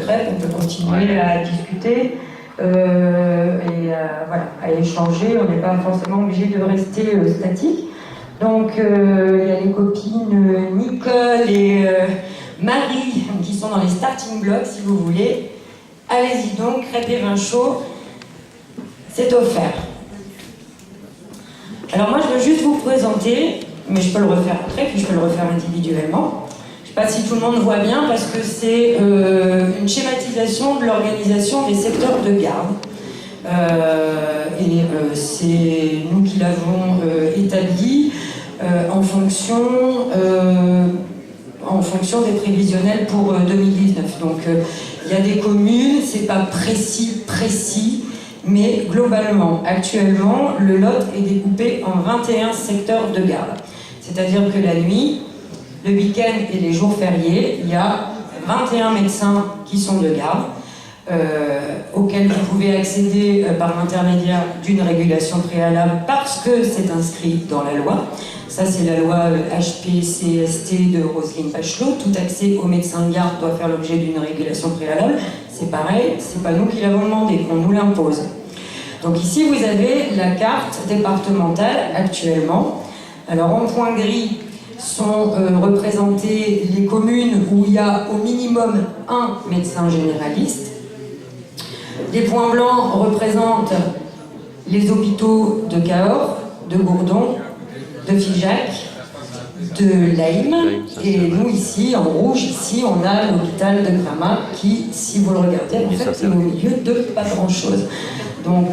Bref, on peut continuer à discuter voilà, à échanger. On n'est pas forcément obligé de rester statique. Donc, il y a les copines Nicole et Marie qui sont dans les starting blocks, si vous voulez. Allez-y donc, crêpes et vin chaud, c'est offert. Alors moi, je veux juste vous présenter, mais je peux le refaire après, puis je peux le refaire individuellement. Je ne sais pas si tout le monde voit bien, parce que c'est une schématisation de l'organisation des secteurs de garde. C'est nous qui l'avons établi en fonction des prévisionnels pour 2019. Donc il y a des communes, c'est pas précis, mais globalement, actuellement, le Lot est découpé en 21 secteurs de garde. C'est-à-dire que la nuit, le week-end et les jours fériés, il y a 21 médecins qui sont de garde, auxquels vous pouvez accéder par l'intermédiaire d'une régulation préalable parce que c'est inscrit dans la loi. Ça, c'est la loi HPCST de Roselyne Bachelot. Tout accès aux médecins de garde doit faire l'objet d'une régulation préalable. C'est pareil, c'est pas nous qui l'avons demandé, on nous l'impose. Donc ici, vous avez la carte départementale actuellement. Alors en point gris sont représentées les communes où il y a au minimum un médecin généraliste. Les points blancs représentent les hôpitaux de Cahors, de Gourdon, de Figeac, de Laïm, et nous ici, en rouge, ici, on a l'hôpital de Gramat qui, si vous le regardez, en fait, c'est au milieu de pas grand-chose. Donc,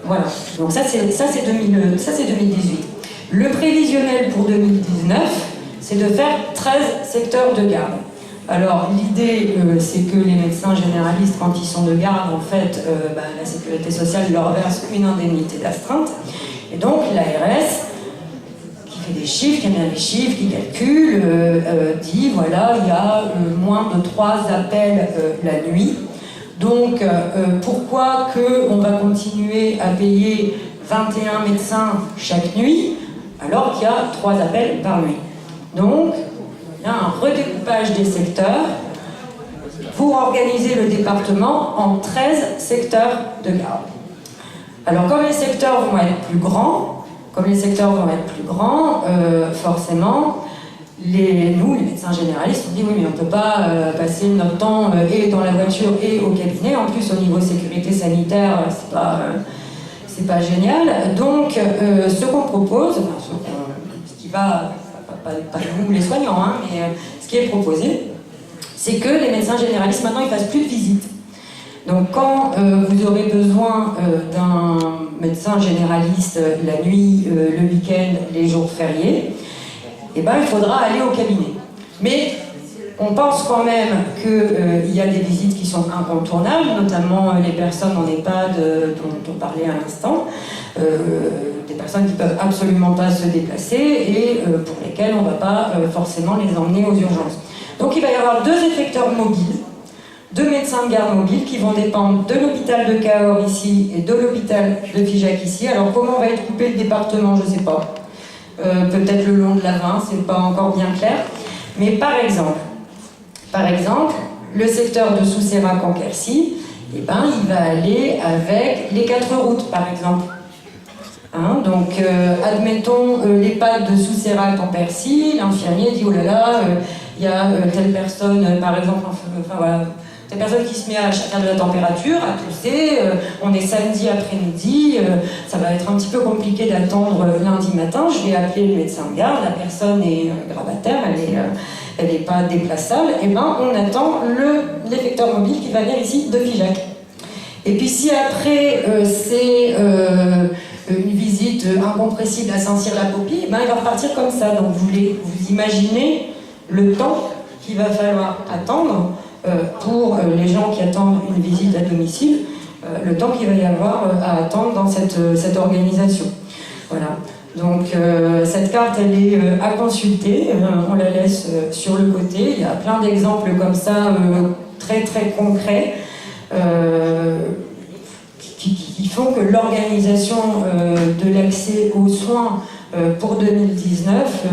voilà. Donc ça, c'est 2018. Le prévisionnel pour 2019, c'est de faire 13 secteurs de garde. Alors, l'idée, c'est que les médecins généralistes, quand ils sont de garde, en fait, la sécurité sociale leur verse une indemnité d'astreinte. Et donc, l'ARS, qui fait des chiffres, qui aime bien les chiffres, qui calcule, dit, voilà, il y a moins de 3 appels la nuit. Donc, pourquoi on va continuer à payer 21 médecins chaque nuit, alors qu'il y a 3 appels par nuit? Donc, il y a un redécoupage des secteurs pour organiser le département en 13 secteurs de garde. Alors, comme les secteurs vont être plus grands, forcément, nous, les médecins généralistes, on dit oui, mais on ne peut pas passer notre temps et dans la voiture et au cabinet. En plus, au niveau sécurité sanitaire, c'est pas génial. Donc, ce qu'on propose, ce qui va, pas nous les soignants, hein, mais ce qui est proposé, c'est que les médecins généralistes, maintenant, ils fassent plus de visites. Donc, quand vous aurez besoin d'un médecin généraliste la nuit, le week-end, les jours fériés, eh ben, il faudra aller au cabinet. Mais on pense quand même qu'il y a des visites qui sont incontournables, notamment les personnes en EHPAD dont on parlait à l'instant, des personnes qui ne peuvent absolument pas se déplacer et pour lesquelles on ne va pas forcément les emmener aux urgences. Donc il va y avoir 2 effecteurs mobiles, 2 médecins de garde mobiles qui vont dépendre de l'hôpital de Cahors ici et de l'hôpital de Figeac ici. Alors comment va être coupé le département, je ne sais pas. Peut-être le long de la 20, c'est pas encore bien clair. Mais par exemple, le secteur de Soussérac en Quercy, eh ben, il va aller avec les 4 routes, par exemple. Hein, donc, admettons l'EHPAD de Soussérac en Quercy, l'infirmier dit oh là là, il y a telle personne, par exemple, voilà, telle personne qui se met à faire de la température, à tousser, on est samedi après-midi, ça va être un petit peu compliqué d'attendre lundi matin, je vais appeler le médecin de garde, la personne est grabataire, elle n'est pas déplaçable, et ben on attend l'effecteur mobile qui va venir ici de Figeac. Et puis si après c'est une visite incompressible à Saint-Cyr-la-Popie, ben il va repartir comme ça. Donc vous imaginez le temps qu'il va falloir attendre pour les gens qui attendent une visite à domicile, le temps qu'il va y avoir à attendre dans cette organisation. Voilà. Donc cette carte, elle est à consulter, on la laisse sur le côté. Il y a plein d'exemples comme ça, très très concrets, qui font que l'organisation de l'accès aux soins pour 2019,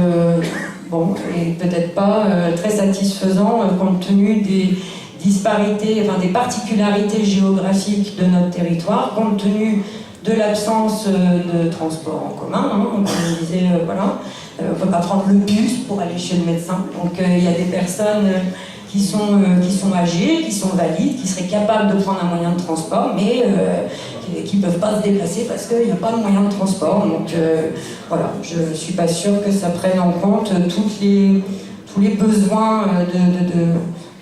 bon, et peut-être pas très satisfaisant compte tenu des disparités, enfin des particularités géographiques de notre territoire, compte tenu de l'absence de transport en commun, hein, comme je disais, voilà. On ne peut pas prendre le bus pour aller chez le médecin. Donc il y a des personnes qui sont âgées, qui sont valides, qui seraient capables de prendre un moyen de transport, mais qui ne peuvent pas se déplacer parce qu'il n'y a pas de moyen de transport. Donc voilà, je ne suis pas sûre que ça prenne en compte tous les besoins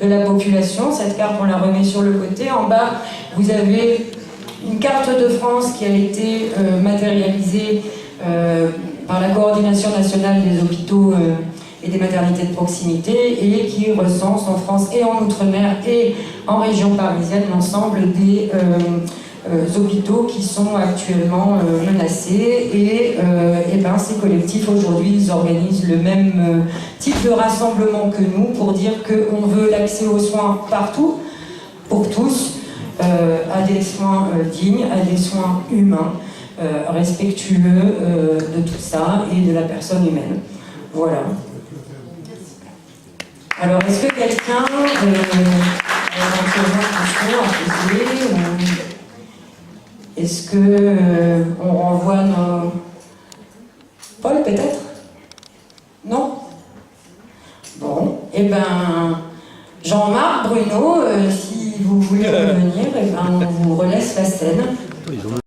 de la population. Cette carte, on la remet sur le côté. En bas, vous avez une carte de France qui a été matérialisée par la Coordination nationale des hôpitaux et des maternités de proximité et qui recense en France et en Outre-mer et en région parisienne l'ensemble des hôpitaux qui sont actuellement menacés et ben, ces collectifs aujourd'hui ils organisent le même type de rassemblement que nous pour dire qu'on veut l'accès aux soins partout, pour tous, à des soins dignes, à des soins humains, respectueux de tout ça et de la personne humaine. Voilà. Alors, est-ce que quelqu'un éventuellement a une question à poser ou est-ce que on renvoie nos... Paul, peut-être? Non? Bon, eh ben, Jean-Marc, Bruno, si vous voulez revenir, eh ben, on vous relaisse la scène.